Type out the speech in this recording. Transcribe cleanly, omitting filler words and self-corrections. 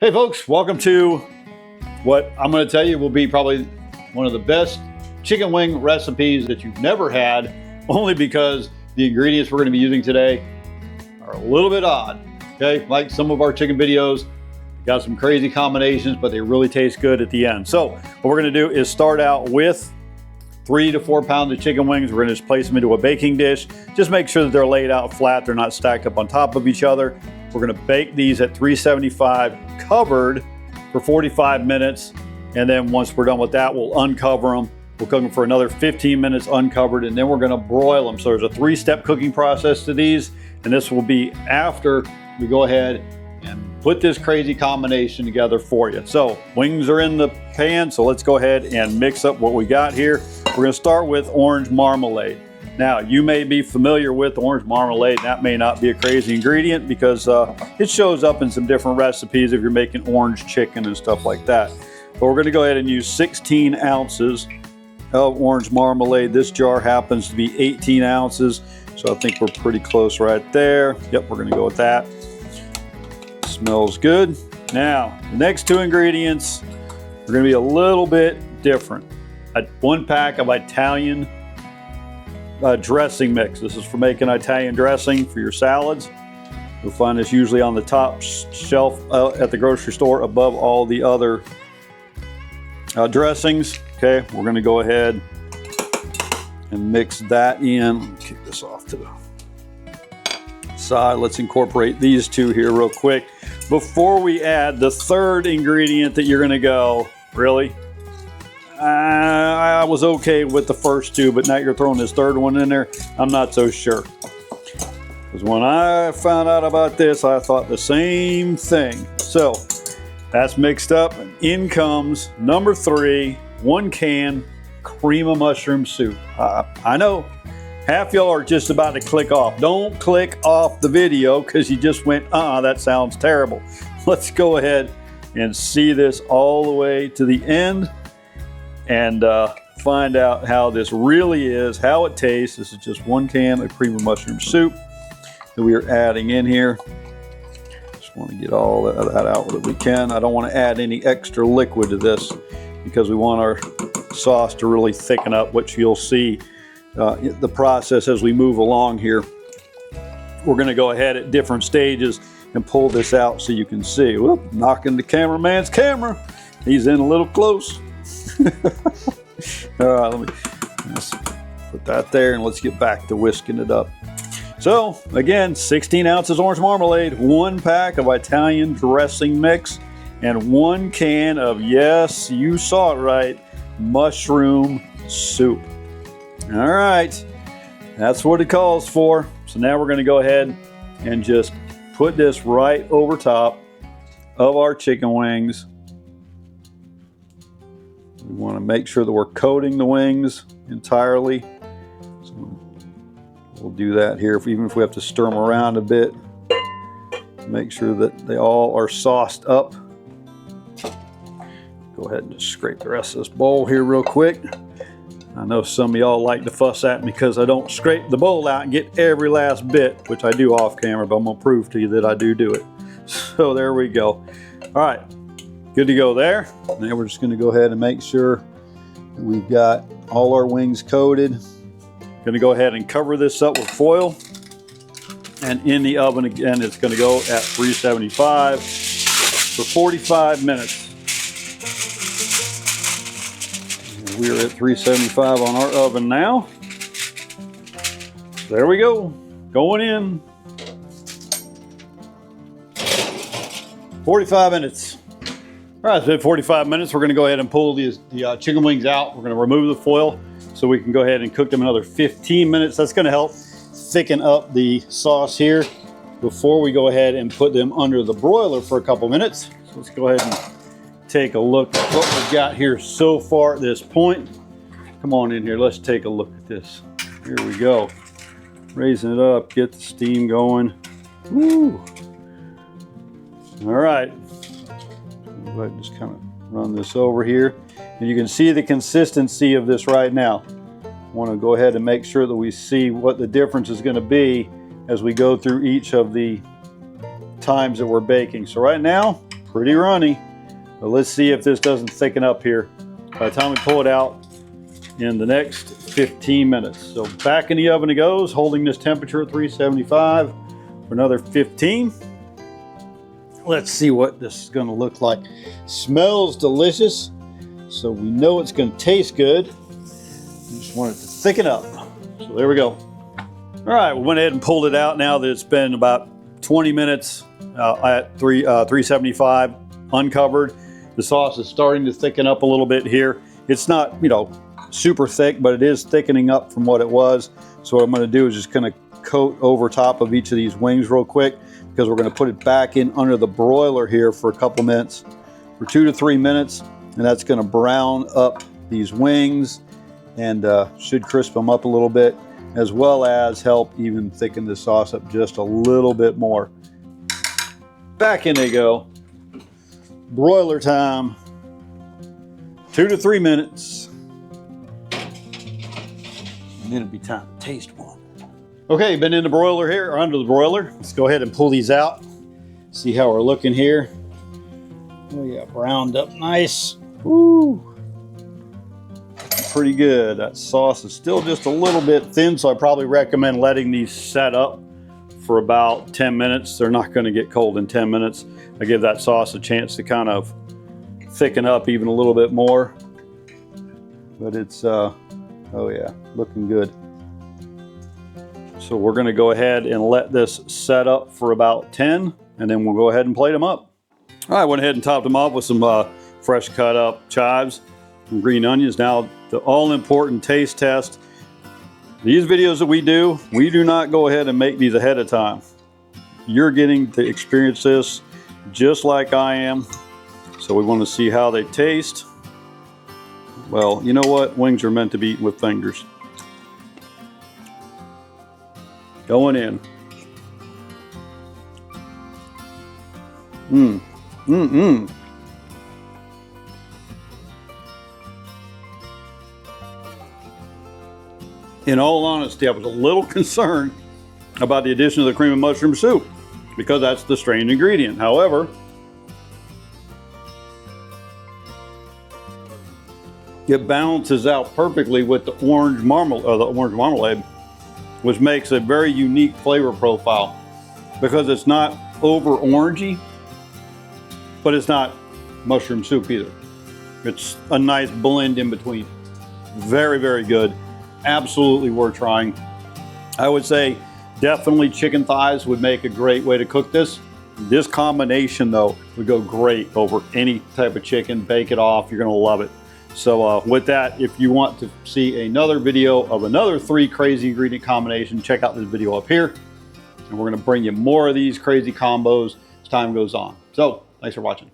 Hey folks, welcome to what I'm going to tell you will be probably one of the best chicken wing recipes that you've never had, only because the ingredients we're going to be using today are a little bit odd. Okay, like some of our chicken videos, got some crazy combinations, but they really taste good at the end. So what we're going to do is start out with 3 to 4 pounds of chicken wings. We're going to just place them into a baking dish. Just make sure that they're laid out flat, they're not stacked up on top of each other. We're going to bake these at 375 covered for 45 minutes. And then once we're done with that, we'll uncover them. We'll cook them for another 15 minutes uncovered, and then we're going to broil them. So there's a 3-step cooking process to these. And this will be after we go ahead and put this crazy combination together for you. So wings are in the pan. So let's go ahead and mix up what we got here. We're going to start with orange marmalade. Now, you may be familiar with orange marmalade. That may not be a crazy ingredient because it shows up in some different recipes if you're making orange chicken and stuff like that. But we're going to go ahead and use 16 ounces of orange marmalade. This jar happens to be 18 ounces, so I think we're pretty close right there. Yep, we're going to go with that. Smells good. Now, the next 2 ingredients are going to be a little bit different. 1 pack of Italian dressing mix. This is for making Italian dressing for your salads. You'll find this usually on the top shelf at the grocery store above all the other dressings. Okay, we're going to go ahead and mix that in. Kick this off to the side. Let's incorporate these 2 here real quick before we add the 3rd ingredient that you're going to go, really? I was okay with the first 2, but now you're throwing this 3rd one in there. I'm not so sure. Because when I found out about this, I thought the same thing. So that's mixed up. And in comes number 3, 1 can cream of mushroom soup. I know half y'all are just about to click off. Don't click off the video because you just went, that sounds terrible. Let's go ahead and see this all the way to the end and find out how this really is, how it tastes. This is just 1 can of cream of mushroom soup that we are adding in here. Just want to get all that out that we can. I don't want to add any extra liquid to this because we want our sauce to really thicken up, which you'll see the process as we move along here. We're going to go ahead at different stages and pull this out so you can see. Whoop, knocking the cameraman's camera. He's in a little close. All right, let's put that there and let's get back to whisking it up. So again, 16 ounces orange marmalade, 1 pack of Italian dressing mix, and 1 can of, yes, you saw it right, mushroom soup. All right, that's what it calls for. So now we're going to go ahead and just put this right over top of our chicken wings. We want to make sure that we're coating the wings entirely. So we'll do that here, even if we have to stir them around a bit. Make sure that they all are sauced up. Go ahead and just scrape the rest of this bowl here real quick. I know some of y'all like to fuss at me because I don't scrape the bowl out and get every last bit, which I do off camera, but I'm going to prove to you that I do it. So there we go. All right. Good to go there. Now we're just going to go ahead and make sure that we've got all our wings coated. Going to go ahead and cover this up with foil. And in the oven again, it's going to go at 375 for 45 minutes. And we're at 375 on our oven now. There we go. Going in. 45 minutes. All right, it's been 45 minutes. We're going to go ahead and pull the chicken wings out. We're going to remove the foil so we can go ahead and cook them another 15 minutes. That's going to help thicken up the sauce here before we go ahead and put them under the broiler for a couple minutes. So let's go ahead and take a look at what we've got here so far at this point. Come on in here. Let's take a look at this. Here we go. Raising it up, get the steam going. Woo! All right. Go ahead and just kind of run this over here. And you can see the consistency of this right now. I want to go ahead and make sure that we see what the difference is going to be as we go through each of the times that we're baking. So right now, pretty runny. But let's see if this doesn't thicken up here by the time we pull it out in the next 15 minutes. So back in the oven it goes, holding this temperature at 375 for another 15. Let's see what this is going to look like. Smells delicious, so we know it's going to taste good. We just want it to thicken up. So there we go. All right, we went ahead and pulled it out now that it's been about 20 minutes at 375 uncovered. The sauce is starting to thicken up a little bit here. It's not, you know, super thick, but it is thickening up from what it was. So what I'm going to do is just kind of coat over top of each of these wings real quick, because we're going to put it back in under the broiler here for a couple minutes, for 2 to 3 minutes, and that's going to brown up these wings and should crisp them up a little bit, as well as help even thicken the sauce up just a little bit more. Back in they go. Broiler time. 2 to 3 minutes. And then it'll be time to taste one. Okay, been in the broiler here, or under the broiler. Let's go ahead and pull these out. See how we're looking here. Oh yeah, browned up nice. Woo! Pretty good. That sauce is still just a little bit thin, so I probably recommend letting these set up for about 10 minutes. They're not going to get cold in 10 minutes. I give that sauce a chance to kind of thicken up even a little bit more. But it's, oh yeah, looking good. So we're going to go ahead and let this set up for about 10, and then we'll go ahead and plate them up. All right, went ahead and topped them up with some fresh cut up chives and green onions. Now, the all-important taste test. These videos that we do not go ahead and make these ahead of time. You're getting to experience this just like I am. So we want to see how they taste. Well, you know what? Wings are meant to be eaten with fingers. Going in. In all honesty, I was a little concerned about the addition of the cream of mushroom soup, because that's the strained ingredient. However, it balances out perfectly with the orange marmalade, which makes a very unique flavor profile, because it's not over orangey, but it's not mushroom soup either. It's a nice blend in between. Very, very good. Absolutely worth trying. I would say definitely chicken thighs would make a great way to cook this. This combination though would go great over any type of chicken. Bake it off, you're gonna love it. So with that, if you want to see another video of another 3 crazy ingredient combinations, check out this video up here. And we're gonna bring you more of these crazy combos as time goes on. So thanks for watching.